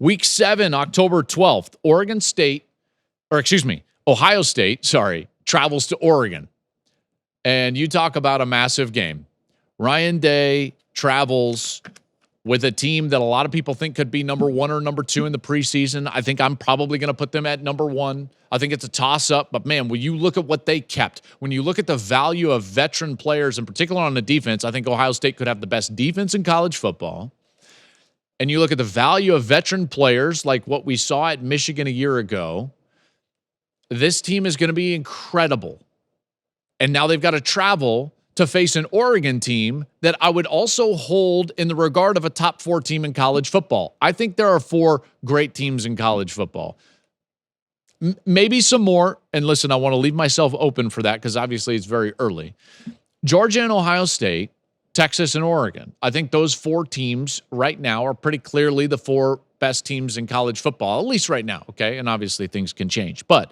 Week 7, October 12th, Ohio State, travels to Oregon. And you talk about a massive game. Ryan Day travels with a team that a lot of people think could be number 1 or number 2 in the preseason. I think I'm probably going to put them at number 1. I think it's a toss-up. But, man, when you look at what they kept, when you look at the value of veteran players, in particular on the defense, I think Ohio State could have the best defense in college football. And you look at the value of veteran players like what we saw at Michigan a year ago, this team is going to be incredible. And now they've got to travel to face an Oregon team that I would also hold in the regard of a top 4 team in college football. I think there are 4 great teams in college football. Maybe some more. And listen, I want to leave myself open for that because obviously it's very early. Georgia and Ohio State, Texas and Oregon. I think those 4 teams right now are pretty clearly the 4 best teams in college football, at least right now, okay? And obviously things can change. But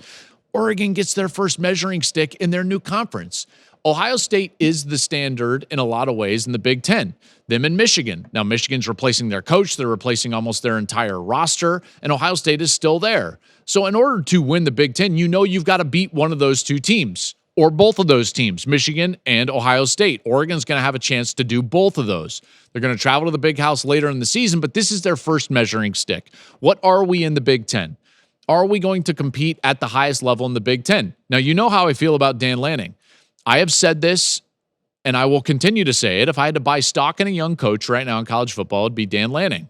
Oregon gets their first measuring stick in their new conference. Ohio State is the standard in a lot of ways in the Big Ten. Them and Michigan. Now, Michigan's replacing their coach. They're replacing almost their entire roster, and Ohio State is still there. So in order to win the Big Ten, you know you've got to beat one of those 2 teams or both of those teams, Michigan and Ohio State. Oregon's going to have a chance to do both of those. They're going to travel to the Big House later in the season, but this is their first measuring stick. What are we in the Big Ten? Are we going to compete at the highest level in the Big Ten? Now, you know how I feel about Dan Lanning. I have said this, and I will continue to say it. If I had to buy stock in a young coach right now in college football, it'd be Dan Lanning.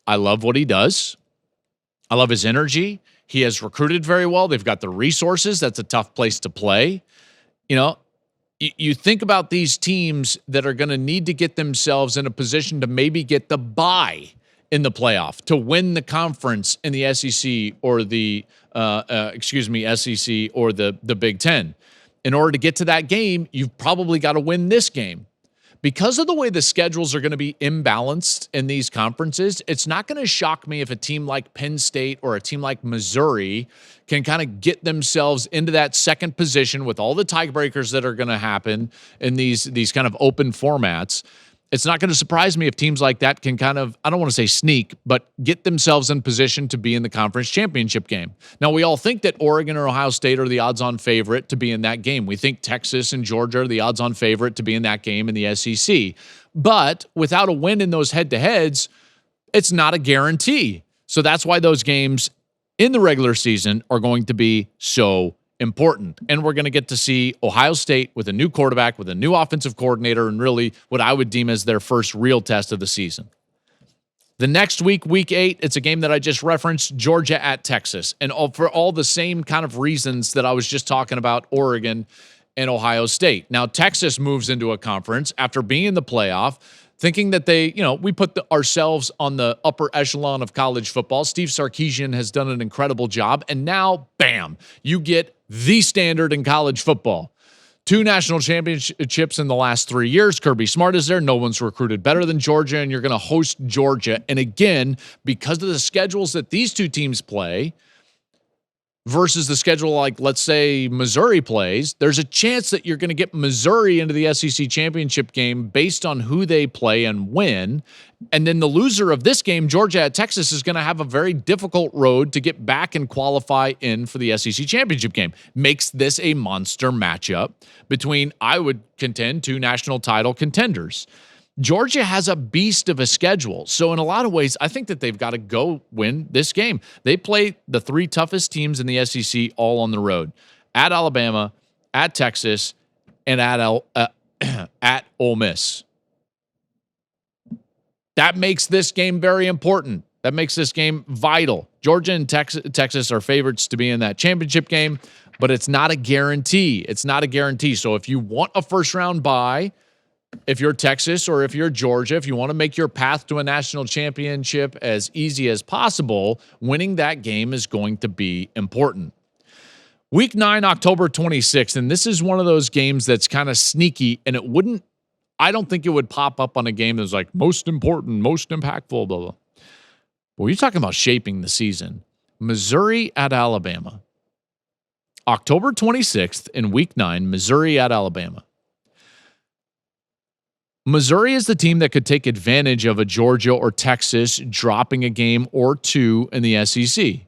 I love what he does. I love his energy. He has recruited very well. They've got the resources. That's a tough place to play. You know, you think about these teams that are going to need to get themselves in a position to maybe get the bye in the playoff, to win the conference in the SEC or the SEC or the Big Ten. In order to get to that game, you've probably got to win this game. Because of the way the schedules are going to be imbalanced in these conferences, it's not going to shock me if a team like Penn State or a team like Missouri can kind of get themselves into that second position with all the tiebreakers that are going to happen in these kind of open formats. It's not going to surprise me if teams like that can kind of, I don't want to say sneak, but get themselves in position to be in the conference championship game. Now, we all think that Oregon or Ohio State are the odds-on favorite to be in that game. We think Texas and Georgia are the odds-on favorite to be in that game in the SEC. But without a win in those head-to-heads, it's not a guarantee. So that's why those games in the regular season are going to be so important. And we're going to get to see Ohio State with a new quarterback, with a new offensive coordinator, and really what I would deem as their first real test of the season. The next week, week 8, it's a game that I just referenced, Georgia at Texas. And for all the same kind of reasons that I was just talking about Oregon and Ohio State. Now, Texas moves into a conference after being in the playoff, thinking that we put ourselves on the upper echelon of college football. Steve Sarkisian has done an incredible job. And now, bam, you get the standard in college football. 2 national championships in the last 3 years. Kirby Smart is there. No one's recruited better than Georgia, and you're going to host Georgia. And again, because of the schedules that these 2 teams play versus the schedule like, let's say, Missouri plays, there's a chance that you're going to get Missouri into the SEC championship game based on who they play and win. And then the loser of this game, Georgia at Texas, is going to have a very difficult road to get back and qualify in for the SEC championship game. Makes this a monster matchup between, I would contend, 2 national title contenders. Georgia has a beast of a schedule. So in a lot of ways, I think that they've got to go win this game. They play the 3 toughest teams in the SEC all on the road. At Alabama, at Texas, and at Ole Miss. That makes this game very important. That makes this game vital. Georgia and Texas are favorites to be in that championship game, but it's not a guarantee. It's not a guarantee. So if you want a first-round bye, if you're Texas or if you're Georgia, if you want to make your path to a national championship as easy as possible, winning that game is going to be important. Week 9, October 26th, and this is one of those games that's kind of sneaky, and I don't think it would pop up on a game that's like most important, most impactful, blah, blah. But you're talking about shaping the season. Missouri at Alabama. October 26th in week 9, Missouri at Alabama. Missouri is the team that could take advantage of a Georgia or Texas dropping a game or two in the SEC.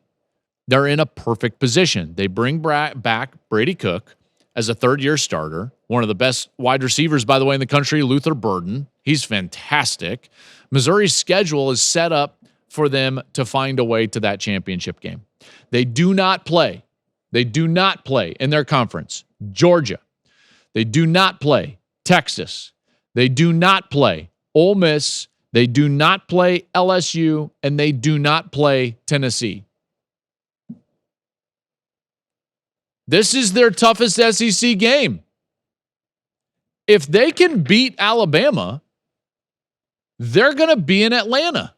They're in a perfect position. They bring back Brady Cook as a third-year starter, one of the best wide receivers, by the way, in the country, Luther Burden. He's fantastic. Missouri's schedule is set up for them to find a way to that championship game. They do not play in their conference Georgia. They do not play Texas. They do not play Ole Miss. They do not play LSU, and they do not play Tennessee. This is their toughest SEC game. If they can beat Alabama, they're going to be in Atlanta.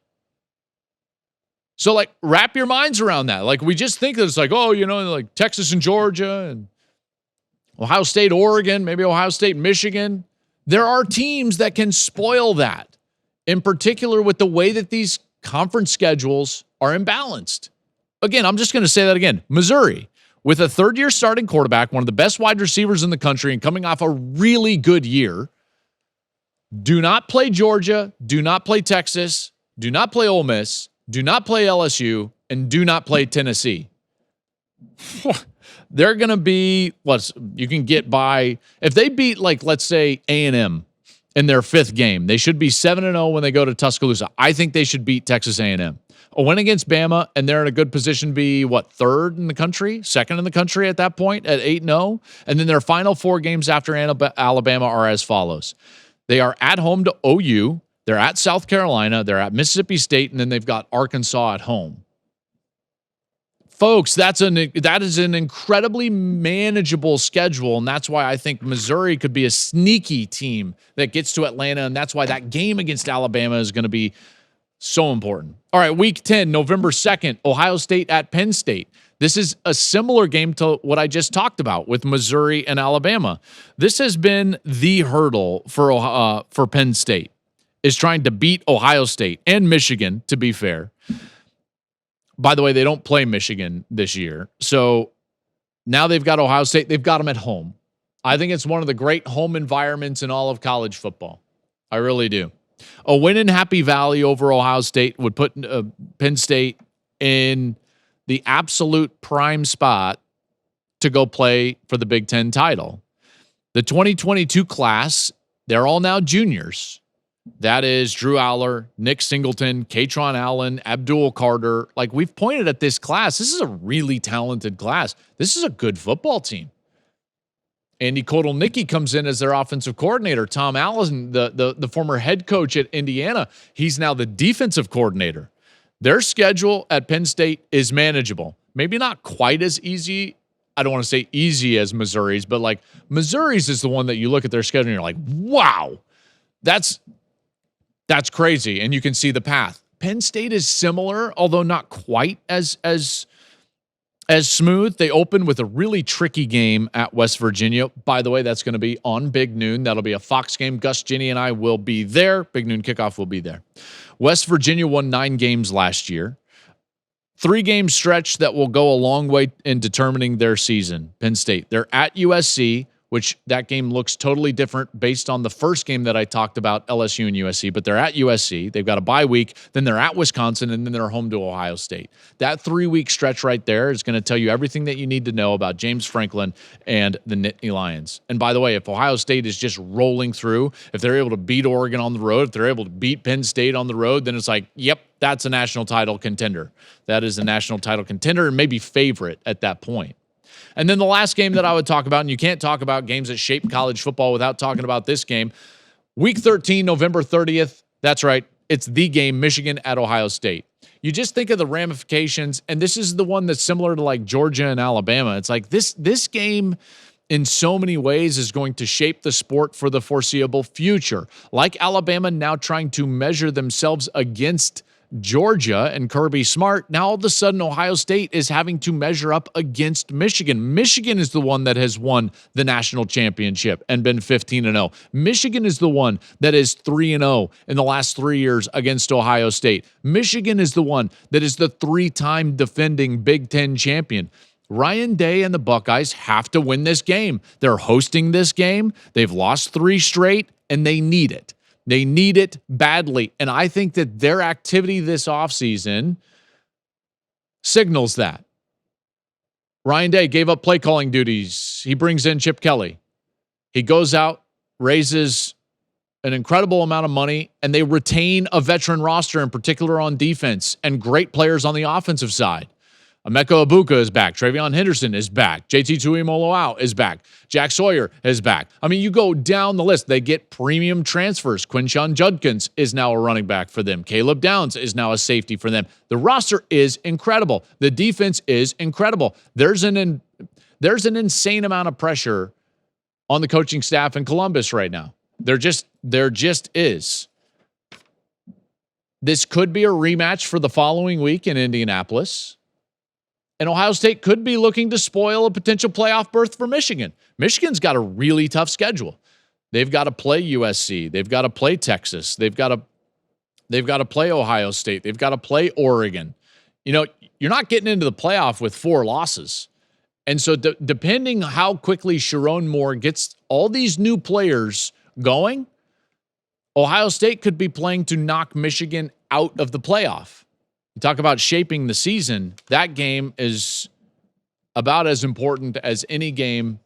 So, like, wrap your minds around that. Like, we just think that it's like, oh, like Texas and Georgia and Ohio State, Oregon, maybe Ohio State, Michigan. There are teams that can spoil that, in particular with the way that these conference schedules are imbalanced. Again, I'm just going to say that again. Missouri, with a third-year starting quarterback, one of the best wide receivers in the country and coming off a really good year, do not play Georgia, do not play Texas, do not play Ole Miss, do not play LSU, and do not play Tennessee. They're going to be, you can get by, if they beat, like, let's say A&M in their fifth game, they should be 7-0 when they go to Tuscaloosa. I think they should beat Texas A&M. A win against Bama, and they're in a good position to be, third in the country, second in the country at that point at 8-0. And then their final four games after Alabama are as follows. They are at home to OU, they're at South Carolina, they're at Mississippi State, and then they've got Arkansas at home. Folks, that is an incredibly manageable schedule, and that's why I think Missouri could be a sneaky team that gets to Atlanta, and that's why that game against Alabama is going to be so important. All right, Week 10, November 2nd, Ohio State at Penn State. This is a similar game to what I just talked about with Missouri and Alabama. This has been the hurdle for Penn State, is trying to beat Ohio State and Michigan, to be fair. By the way, they don't play Michigan this year. So now they've got Ohio State. They've got them at home. I think it's one of the great home environments in all of college football. I really do. A win in Happy Valley over Ohio State would put Penn State in the absolute prime spot to go play for the Big Ten title. The 2022 class, they're all now juniors. That is Drew Aller, Nick Singleton, Katron Allen, Abdul Carter. Like, we've pointed at this class. This is a really talented class. This is a good football team. Andy Kotelnicki comes in as their offensive coordinator. Tom Allen, the former head coach at Indiana, he's now the defensive coordinator. Their schedule at Penn State is manageable. Maybe not quite as easy. I don't want to say easy as Missouri's, but like Missouri's is the one that you look at their schedule and you're like, wow, that's crazy. And you can see the path. Penn State is similar, although not quite as smooth. They open with a really tricky game at West Virginia. By the way, that's going to be on Big Noon. That'll be a Fox game. Gus, Ginny, and I will be there. Big Noon kickoff will be there. West Virginia won 9 games last year. 3-game stretch that will go a long way in determining their season. Penn State, they're at USC, which that game looks totally different based on the first game that I talked about, LSU and USC, but they're at USC. They've got a bye week, then they're at Wisconsin, and then they're home to Ohio State. That 3-week stretch right there is going to tell you everything that you need to know about James Franklin and the Nittany Lions. And by the way, if Ohio State is just rolling through, if they're able to beat Oregon on the road, if they're able to beat Penn State on the road, then it's like, yep, that's a national title contender. That is a national title contender and maybe favorite at that point. And then the last game that I would talk about, and you can't talk about games that shape college football without talking about this game, Week 13, November 30th. That's right. It's the game, Michigan at Ohio State. You just think of the ramifications, and this is the one that's similar to like Georgia and Alabama. It's like this game in so many ways is going to shape the sport for the foreseeable future. Like Alabama now trying to measure themselves against Georgia and Kirby Smart, now all of a sudden Ohio State is having to measure up against Michigan. Michigan is the one that has won the national championship and been 15-0. Michigan is the one that is 3-0 in the last 3 years against Ohio State. Michigan is the one that is the 3-time defending Big Ten champion. Ryan Day and the Buckeyes have to win this game. They're hosting this game. They've lost 3 straight, and they need it. They need it badly. And I think that their activity this offseason signals that. Ryan Day gave up play calling duties. He brings in Chip Kelly. He goes out, raises an incredible amount of money, and they retain a veteran roster, in particular on defense, and great players on the offensive side. Emeka Ibuka is back. Travion Henderson is back. JT Tuimoloau is back. Jack Sawyer is back. I mean, you go down the list. They get premium transfers. Quinshon Judkins is now a running back for them. Caleb Downs is now a safety for them. The roster is incredible. The defense is incredible. There's an insane amount of pressure on the coaching staff in Columbus right now. There just is. This could be a rematch for the following week in Indianapolis. And Ohio State could be looking to spoil a potential playoff berth for Michigan. Michigan's got a really tough schedule. They've got to play USC. They've got to play Texas. They've got to play Ohio State. They've got to play Oregon. You know, you're not getting into the playoff with 4 losses. And so depending how quickly Sharon Moore gets all these new players going, Ohio State could be playing to knock Michigan out of the playoff. You talk about shaping the season, that game is about as important as any game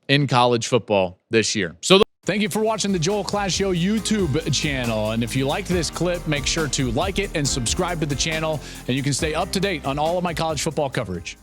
in college football this year. So thank you for watching the Joel Klatt Show YouTube channel. And if you liked this clip, make sure to like it and subscribe to the channel, and you can stay up to date on all of my college football coverage.